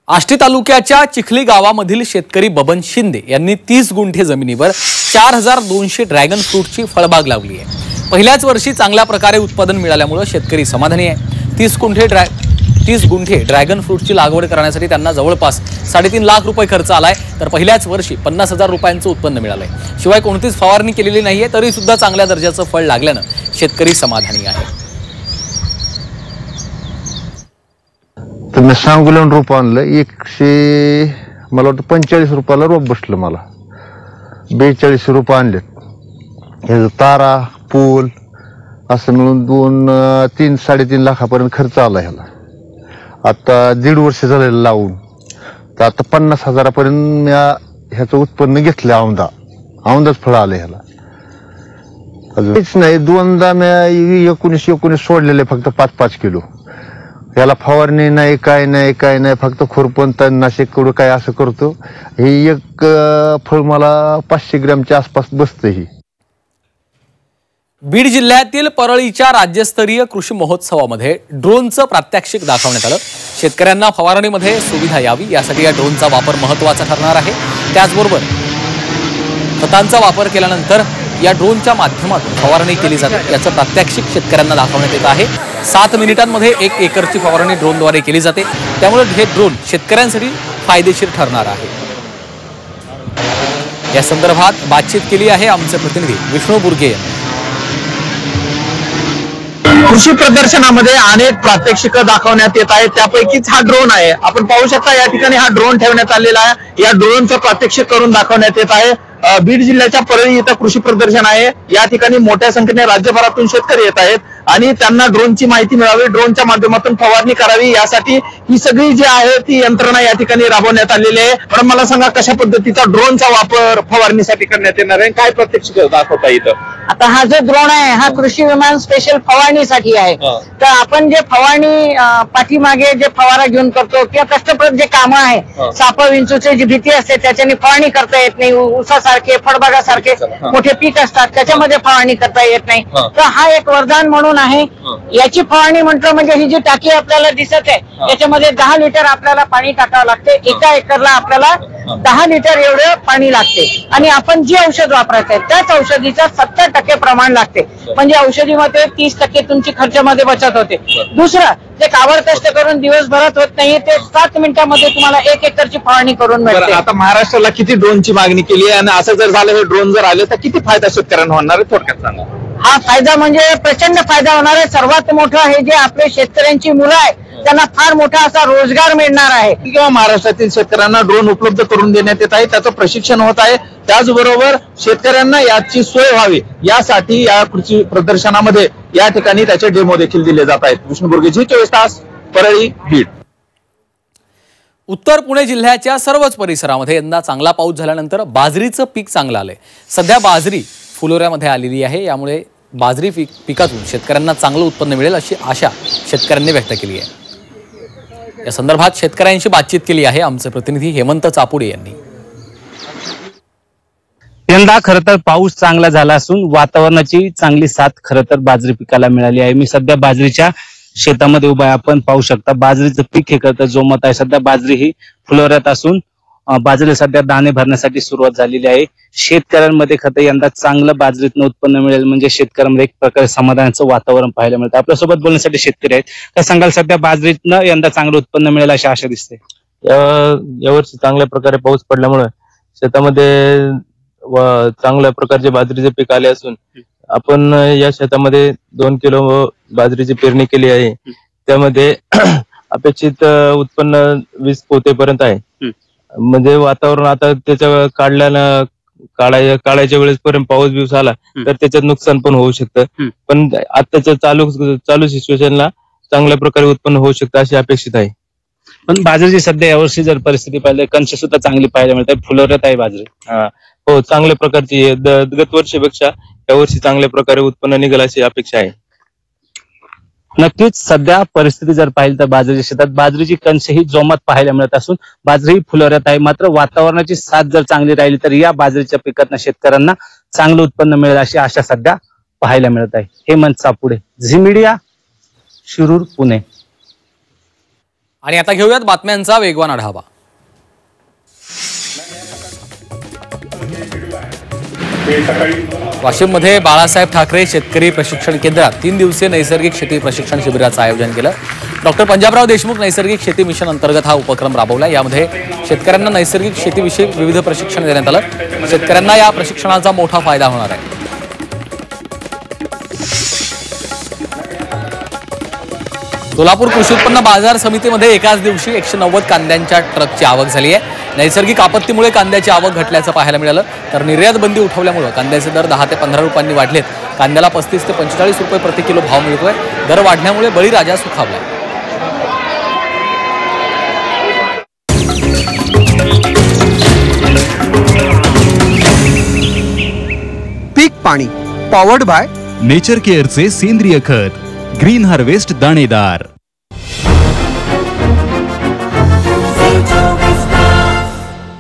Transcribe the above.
आष्टी तालुक्याच्या चिखली गावामधील शेतकरी बबन शिंदे यांनी 30 गुंठे जमिनीवर 4200 ड्रॅगन फ्रूटची फळबाग लावली आहे। पहिल्याच वर्षी चांगल्या प्रकारे उत्पादन मिळाल्यामुळे शेतकरी समाधानी आहे। 30 गुंठे ड्रॅगन फ्रूटची लागवड करण्यासाठी त्यांना जवळपास 3.5 लाख रुपये खर्च आलाय, तर पहिल्याच वर्षी 50,000 रुपयांचं उत्पन्न मिळालंय। शिवाय कोणतीच फवारणी केलेली नाहीये, तरी सुद्धा चांगल्या दर्जाचं फळ लागल्यानं शेतकरी समाधानी आहे। तर मी सांगोलन रोप आणलं 145 रुपयाला रोप बसलं। मला 42 रुपये आणले। हे तारा पूल असं मिळून 3-3.5 लाखापर्यंत खर्च आला ह्याला। आता 1.5 वर्ष झालेलं लावून, तर आता 50,000पर्यंत मी ह्याचं उत्पन्न घेतलं। औंदाच फळ आलं ह्याला। काहीच नाही, 2दा मी 19 सोडलेले, फक्त 5-5 किलो। याला फवारणी नाही, काय नाही, फक्त खुरपण तणनाशक कडू काय असं करतो। हे एक फळ मला 500 ग्रॅमच्या आसपास बसतं। ही बीड जिल्ह्यातील परळीच्या राज्यस्तरीय कृषी महोत्सवामध्ये ड्रोनचं प्रात्यक्षिक दाखवण्यात आलं। शेतकऱ्यांना फवारणीमध्ये सुविधा यावी यासाठी या ड्रोनचा वापर महत्त्वाचा ठरणार आहे। त्याचबरोबर खतांचा वापर केल्यानंतर या ड्रोनच्या माध्यमातून फवारणी केली जाते, याचं प्रात्यक्षिक शेतकऱ्यांना दाखवण्यात येत आहे। 7 मिनिटांमध्ये 1 एकरची फवारणी ड्रोनद्वारे केली जाते, त्यामुळे हे ड्रोन शेतकऱ्यांसाठी फायदेशीर ठरणार आहे। या संदर्भात बातचीत केली आहे आमचे प्रतिनिधी विष्णू बुर्गे यांनी। कृषी प्रदर्शनामध्ये अनेक प्रात्यक्षिक दाखवण्यात येत आहेत, त्यापैकीच हा ड्रोन आहे। आपण पाहू शकता या ठिकाणी हा ड्रोन ठेवण्यात आलेला आहे। या ड्रोनचं प्रात्यक्षिक करून दाखवण्यात येत आहे। बीड जिल्ह्याच्या परळी इथं कृषी प्रदर्शन आहे। या ठिकाणी मोठ्या संख्येने राज्यभरातून शेतकरी येत आहेत आणि त्यांना ड्रोनची माहिती मिळावी, ड्रोनच्या माध्यमातून फवारणी करावी, यासाठी ही सगळी जी आहे ती यंत्रणा या ठिकाणी राबवण्यात आलेली आहे। पण मला सांगा, कशा पद्धतीचा ड्रोनचा वापर फवारणीसाठी करण्यात येणार आहे, काय प्रत्यक्ष दाखवता इथं? आता हा जो ड्रोन आहे हा कृषी विमान स्पेशल फवारणीसाठी आहे। तर आपण जे फवारणी पाठीमागे जे फवारा घेऊन करतो किंवा कष्टप्रद जे काम आहे, साप विंचूची जी भीती असते त्याच्याने फवारणी करता येत नाही। ऊसासारखे फळबागासारखे मोठे पीक असतात त्याच्यामध्ये फवारणी करता येत नाही। तर हा एक वरदान म्हणून आहे। याची फवारणी म्हटलं म्हणजे ही जी टाकी आपल्याला दिसत आहे याच्यामध्ये 10 लिटर आपल्याला पाणी टाकावं लागते। एका एकरला आपल्याला 10 लिटर एवढं पाणी लागते आणि आपण जी औषध वापरत आहे त्याच औषधीचा 70% प्रमाण लागते। म्हणजे औषधीमध्ये 30% तुमची खर्चामध्ये बचत होते। दुसरं, जे काबड कष्ट करून दिवसभरात होत नाही ते 7 मिनिटांमध्ये तुम्हाला 1 एकरची फवारणी करून मिळते। आता महाराष्ट्राला किती ड्रोनची मागणी केली आहे आणि असं जर झालं, हे ड्रोन जर आले तर किती फायदा शेतकऱ्यांना होणार आहे, थोडक्यात सांगा। हा फायदा म्हणजे प्रचंड फायदा होणार आहे। सर्वात मोठं हे जे आपले शेतकऱ्यांची मुलं आहे त्यांना फार मोठा असा रोजगार मिळणार आहे। किंवा महाराष्ट्रातील शेतकऱ्यांना ड्रोन उपलब्ध करून देण्यात येत आहे, त्याचं प्रशिक्षण होत आहे। त्याचबरोबर शेतकऱ्यांना याची सोय व्हावी यासाठी या कृषी प्रदर्शनामध्ये या ठिकाणी त्याचे डेमो देखील दिले जात आहेत। विष्णू बुर्गे, 24 तास, परळी, बीड। उत्तर पुणे जिल्ह्याच्या सर्वच परिसरामध्ये यंदा चांगला पाऊस झाल्यानंतर बाजरीचं पीक चांगलं आलंय। सध्या बाजरी फुलोऱ्यामध्ये आलेली आहे, यामुळे बाजरी पिकातून शेतकऱ्यांना चांगलं उत्पन्न मिळेल अशी आशा शेतकऱ्यांनी व्यक्त केली आहे। या संदर्भात शेतकऱ्यांशी बातचीत केली आहे आमचे प्रतिनिधी हेमंत चापुडे यांनी। यंदा खरं तर पाऊस चांगला झाला असून वातावरणाची चांगली साथ खरं तर बाजरी पिकाला मिळाली आहे। मी सध्या बाजरीच्या शेतामध्ये उभा आहे। आपण पाहू शकता बाजरीचं पीक हे खरं तर जोमत आहे। सध्या बाजरी ही फुलोऱ्यात असून बाजरीला सध्या दाणे भरण्यासाठी सुरुवात झालेली आहे। शेतकऱ्यांमध्ये खरं यंदा चांगलं बाजरीतनं उत्पन्न मिळेल म्हणजे शेतकऱ्यांमध्ये एक प्रकारे समाधानाचं वातावरण पाहायला मिळतं। आपल्यासोबत बोलण्यासाठी शेतकरी आहेत, काय सांगाल? सध्या बाजरीतनं यंदा चांगलं उत्पन्न मिळेल अशी आशा दिसते। यावर्षी चांगल्या प्रकारे पाऊस पडल्यामुळे शेतामध्ये चांगल्या प्रकारचे बाजरीचे पीक आले असून आपण या शेतामध्ये 2 किलो बाजरीची पेरणी केली आहे। त्यामध्ये अपेक्षित उत्पन्न 20 पोतेपर्यंत आहे। म्हणजे वातावरण आता त्याच्या काढायच्या वेळेस पर्यंत पाऊस बिऊस आला तर त्याच्यात नुकसान पण होऊ शकतं, पण आताच्या चालू सिच्युएशनला चांगल्या प्रकारे उत्पन्न होऊ शकतं अशी अपेक्षित आहे। पण बाजरीची सध्या यावर्षी जर परिस्थिती पाहिली कंश सुद्धा चांगली पाहायला मिळते, फुलोऱ्यात आहे बाजरी। हो, चांगल्या प्रकारची गत वर्षीपेक्षा यावर्षी चांगल्या प्रकारे उत्पन्न निघेल अशी अपेक्षा आहे। नक्कीच सध्या परिस्थिती जर पाहिली तर बाजरीच्या शेतात बाजरीची कंश ही जोमात पाहायला मिळत असून बाजरी फुलोऱ्यात आहे। मात्र वातावरणाची साथ जर चांगली राहिली तर या बाजरीच्या पिकातनं शेतकऱ्यांना चांगलं उत्पन्न मिळेल अशी आशा सध्या पाहायला मिळत आहे। हेमंत चापुडे, झी मीडिया, शिरूर, पुणे। आणि आता घेऊयात बातम्यांचा वेगवान आढावा. वाशिममध्ये बाळासाहेब ठाकरे शेतकरी प्रशिक्षण केंद्रात 3 दिवसीय नैसर्गिक शेती प्रशिक्षण शिबिराचं आयोजन केलं. डॉक्टर पंजाबराव देशमुख नैसर्गिक शेती मिशन अंतर्गत हा उपक्रम राबवला. यामध्ये शेतकऱ्यांना नैसर्गिक शेतीविषयी विविध प्रशिक्षण देण्यात आलं. शेतकऱ्यांना या प्रशिक्षणाचा मोठा फायदा होणार आहे. सोलापूर कृषी उत्पन्न बाजार समितीमध्ये एकाच दिवशी 190 कांद्यांच्या ट्रकची आवक झाली आहे. नैसर्गिक आपत्तीमुळे कांद्याची आवक घटल्याचं पाहायला मिळालं. तर निर्यात बंदी उठवल्यामुळे कांद्याचे दर 10 ते 15 रुपयांनी वाढलेत. कांद्याला 35 ते 45 रुपये प्रति किलो भाव मिळतोय. दर वाढण्यामुळे बळीराजा सुखावलाय. पीक पाणी पॉवर्ड बाय नेचर केअरचे सेंद्रिय खत ग्रीन हार्वेस्ट दाणेदार.